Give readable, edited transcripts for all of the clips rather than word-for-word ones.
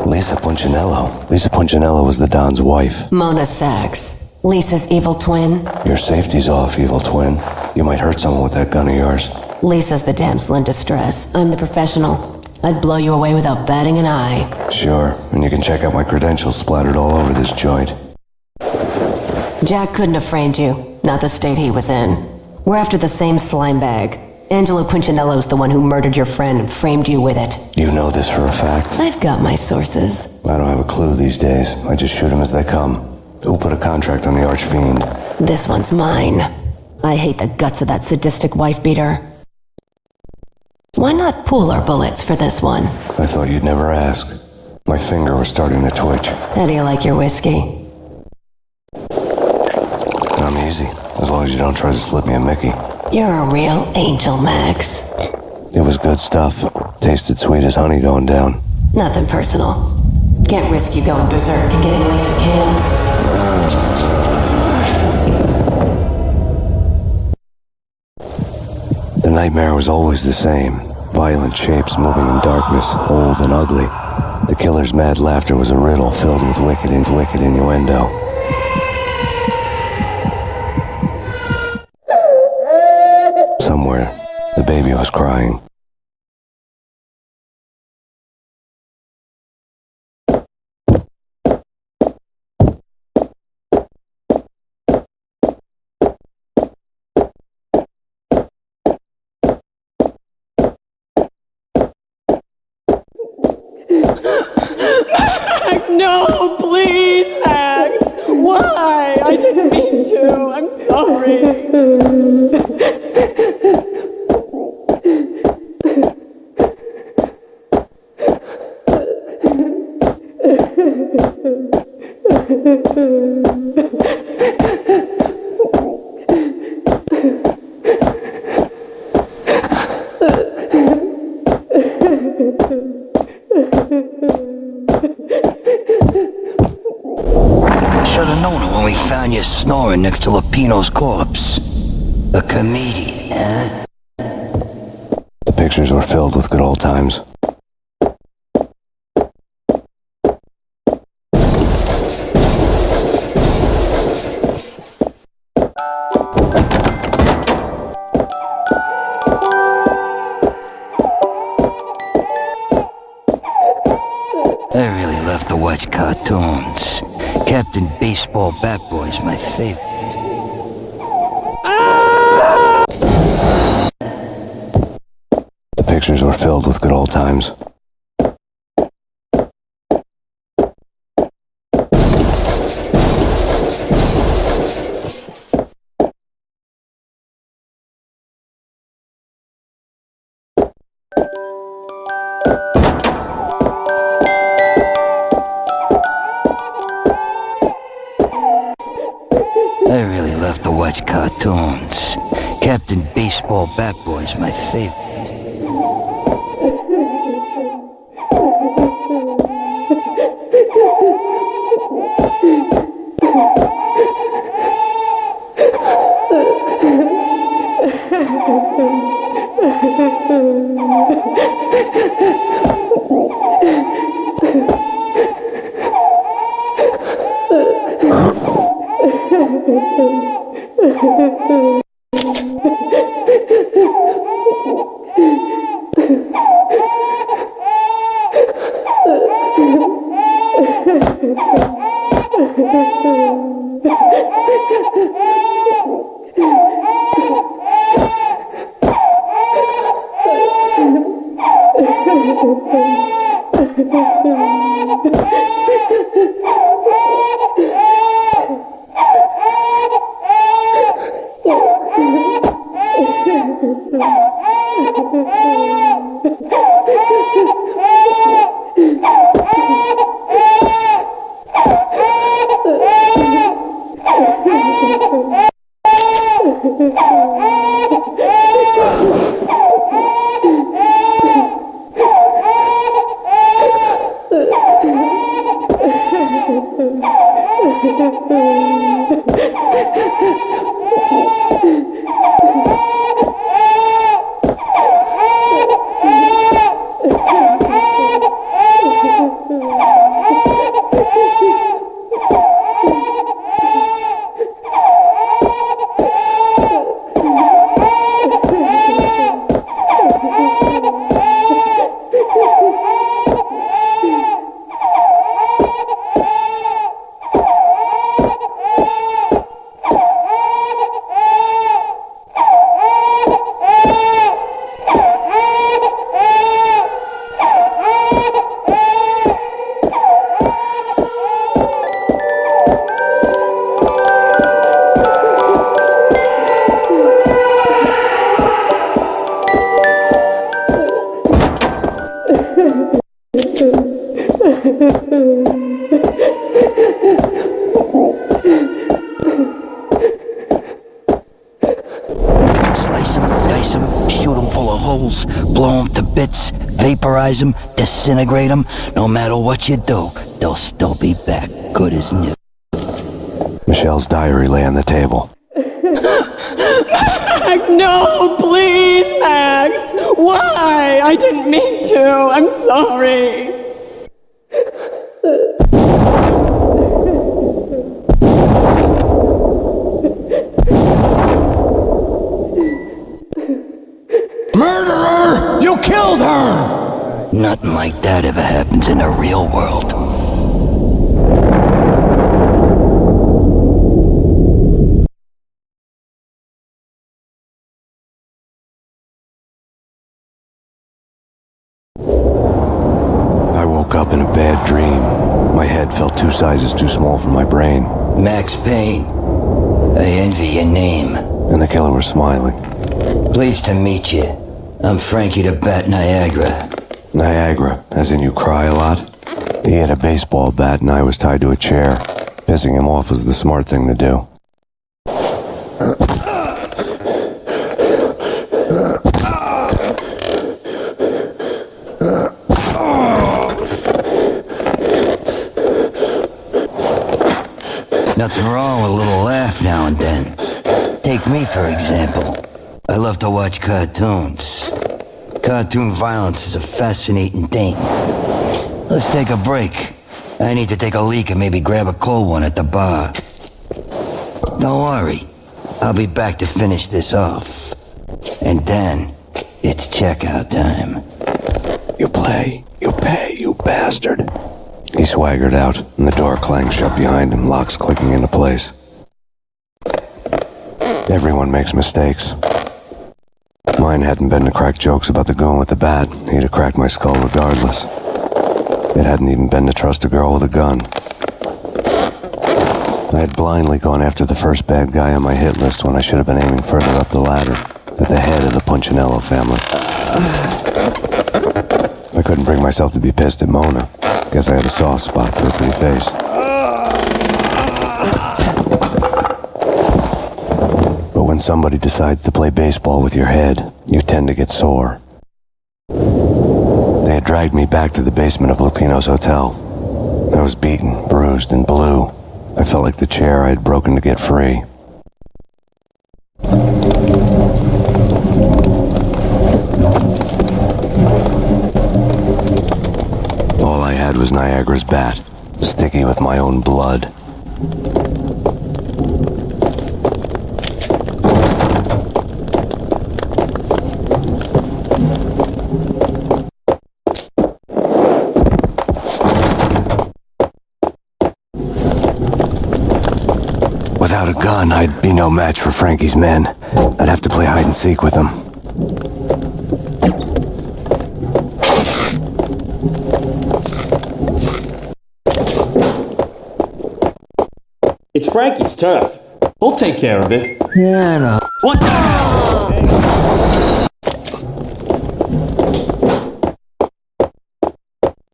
Lisa Punchinello. Lisa Punchinello was the Don's wife. Mona Sachs. Lisa's evil twin. Your safety's off, evil twin. You might hurt someone with that gun of yours. Lisa's the damsel in distress. I'm the professional. I'd blow you away without batting an eye. Sure, and you can check out my credentials splattered all over this joint. Jack couldn't have framed you. Not the state he was in. We're after the same slime bag. Angelo Punchinello's the one who murdered your friend and framed you with it. You know this for a fact? I've got my sources. I don't have a clue these days. I just shoot them as they come. Who put a contract on the archfiend? This one's mine. I hate the guts of that sadistic wife-beater. Why not pool our bullets for this one? I thought you'd never ask. My finger was starting to twitch. How do you like your whiskey? I'm easy, as long as you don't try to slip me a Mickey. You're a real angel, Max. It was good stuff. Tasted sweet as honey going down. Nothing personal. Can't risk you going berserk and getting Lisa killed. The nightmare was always the same. Violent shapes moving in darkness, old and ugly. The killer's mad laughter was a riddle filled with wicked innuendo. Somewhere, the baby was crying. Max, no, please, Max. Why? I didn't mean to. I'm sorry. Should've known it when we found you snoring next to Lupino's corpse. A comedian, huh? The pictures were filled with good old times. I really love to watch cartoons. Captain Baseball Bat Boy's my favorite. The pictures were filled with good old times. I really love to watch cartoons. Captain Baseball Bat Boy's my favorite. Slice them, dice them, shoot them full of holes, blow them to bits, vaporize them, disintegrate them. No matter what you do, they'll still be back good as new. Michelle's diary lay on the table. Max, no, please, Max. Why? I didn't mean to. I'm sorry. Murderer! You killed her! Nothing like that ever happens in the real world. I woke up in a bad dream. My head felt 2 sizes too small for my brain, Max Payne, I envy your name. and the killer was smiling. Pleased to meet you. I'm Frankie the Bat Niagara. Niagara, as in you cry a lot? He had a baseball bat and I was tied to a chair. Pissing him off was the smart thing to do. Nothing wrong with a little laugh now and then. Take me, for example. I love to watch cartoons. Cartoon violence is a fascinating thing. Let's take a break. I need to take a leak and maybe grab a cold one at the bar. Don't worry. I'll be back to finish this off. And then, it's checkout time. You play, you pay, you bastard. He swaggered out, and the door clanged shut behind him, locks clicking into place. Everyone makes mistakes. Mine hadn't been to crack jokes about the goon with the bat. He'd have cracked my skull regardless. It hadn't even been to trust a girl with a gun. I had blindly gone after the first bad guy on my hit list when I should have been aiming further up the ladder, at the head of the Punchinello family. I couldn't bring myself to be pissed at Mona. Guess I had a soft spot for a pretty face. But when somebody decides to play baseball with your head, you tend to get sore. They had dragged me back to the basement of Lupino's hotel. I was beaten, bruised, and blue. I felt like the chair I had broken to get free. All I had was Niagara's bat, sticky with my own blood. Without a gun, I'd be no match for Frankie's men. I'd have to play hide and seek with them. It's Frankie's turf. We'll take care of it. Yeah, I know. What the hell?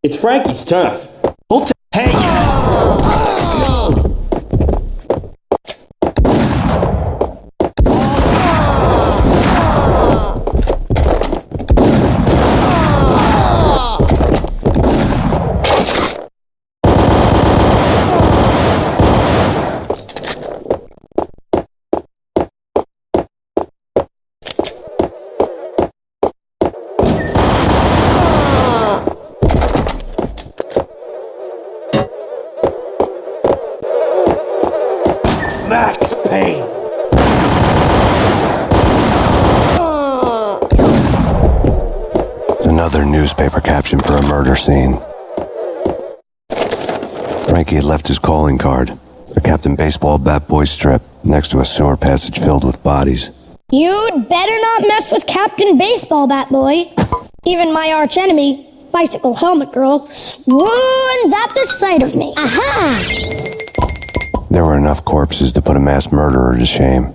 It's Frankie's turf. We'll take. Hey! Max Payne. Another newspaper caption for a murder scene. Frankie had left his calling card, a Captain Baseball Bat Boy strip, next to a sewer passage filled with bodies. You'd better not mess with Captain Baseball Bat Boy. Even my arch enemy, Bicycle Helmet Girl, swoons at the sight of me. Aha! There were enough corpses to put a mass murderer to shame.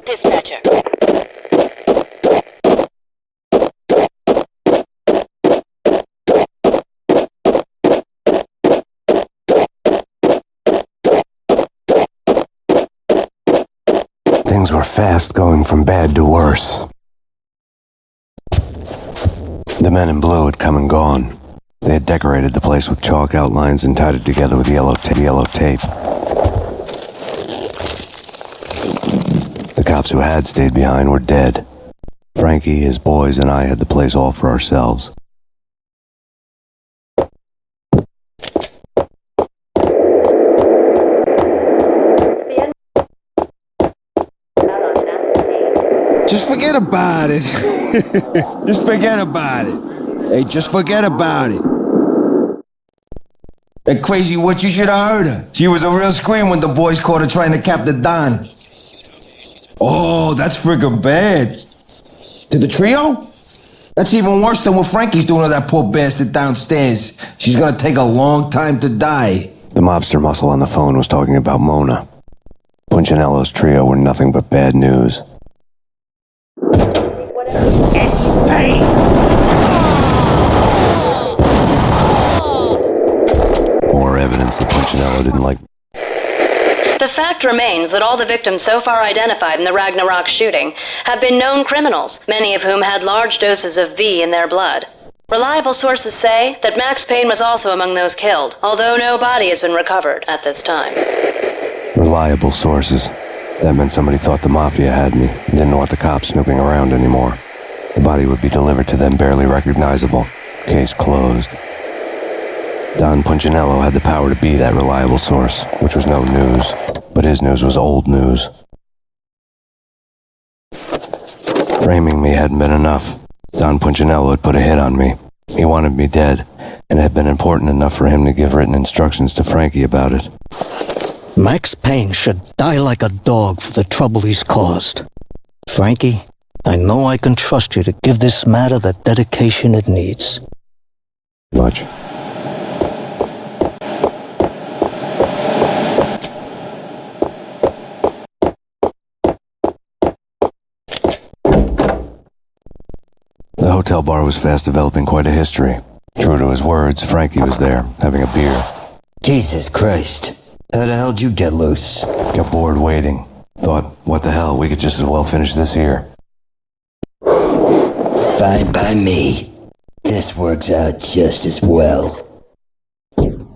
Dispatcher. Things were fast going from bad to worse. The men in blue had come and gone. They had decorated the place with chalk outlines and tied it together with yellow tape. The cops who had stayed behind were dead. Frankie, his boys, and I had the place all for ourselves. Just forget about it. Just forget about it. Hey, just forget about it. That crazy witch, you should have heard her. She was a real scream when the boys caught her trying to cap the Don. Oh, that's freaking bad. To the trio? That's even worse than what Frankie's doing to that poor bastard downstairs. She's gonna take a long time to die. The mobster muscle on the phone was talking about Mona. Punchinello's trio were nothing but bad news. It's Payne! More evidence that Punchinello didn't like. The fact remains that all the victims so far identified in the Ragnarok shooting have been known criminals, many of whom had large doses of V in their blood. Reliable sources say that Max Payne was also among those killed, although no body has been recovered at this time. Reliable sources. That meant somebody thought the Mafia had me and didn't want the cops snooping around anymore. The body would be delivered to them barely recognizable. Case closed. Don Punchinello had the power to be that reliable source, which was no news, but his news was old news. Framing me hadn't been enough. Don Punchinello had put a hit on me. He wanted me dead, and it had been important enough for him to give written instructions to Frankie about it. Max Payne should die like a dog for the trouble he's caused. Frankie, I know I can trust you to give this matter the dedication it needs. Much. The hotel bar was fast developing quite a history. True to his words, Frankie was there, having a beer. Jesus Christ. How the hell did you get loose? Got bored waiting. Thought, what the hell, we could just as well finish this here. Fine by me. This works out just as well. Thank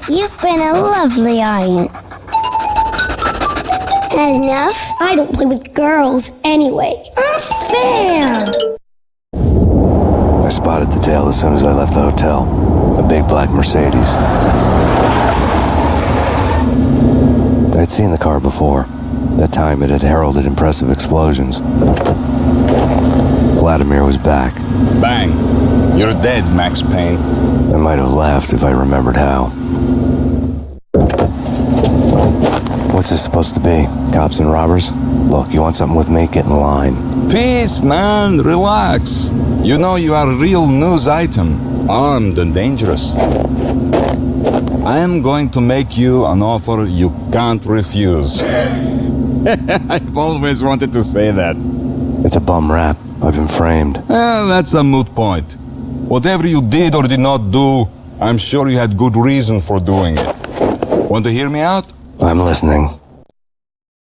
you. You've been a lovely audience. Had enough? I don't play with girls anyway. Unfair! I spotted the tail as soon as I left the hotel. A big black Mercedes. I'd seen the car before. That time it had heralded impressive explosions. Vladimir was back. Bang! You're dead, Max Payne. I might have laughed if I remembered how. What's this supposed to be? Cops and robbers? Look, you want something with me? Get in line. Peace, man. Relax. You know you are a real news item. Armed and dangerous. I am going to make you an offer you can't refuse. I've always wanted to say that. It's a bum rap. I've been framed. That's a moot point. Whatever you did or did not do, I'm sure you had good reason for doing it. Want to hear me out? I'm listening.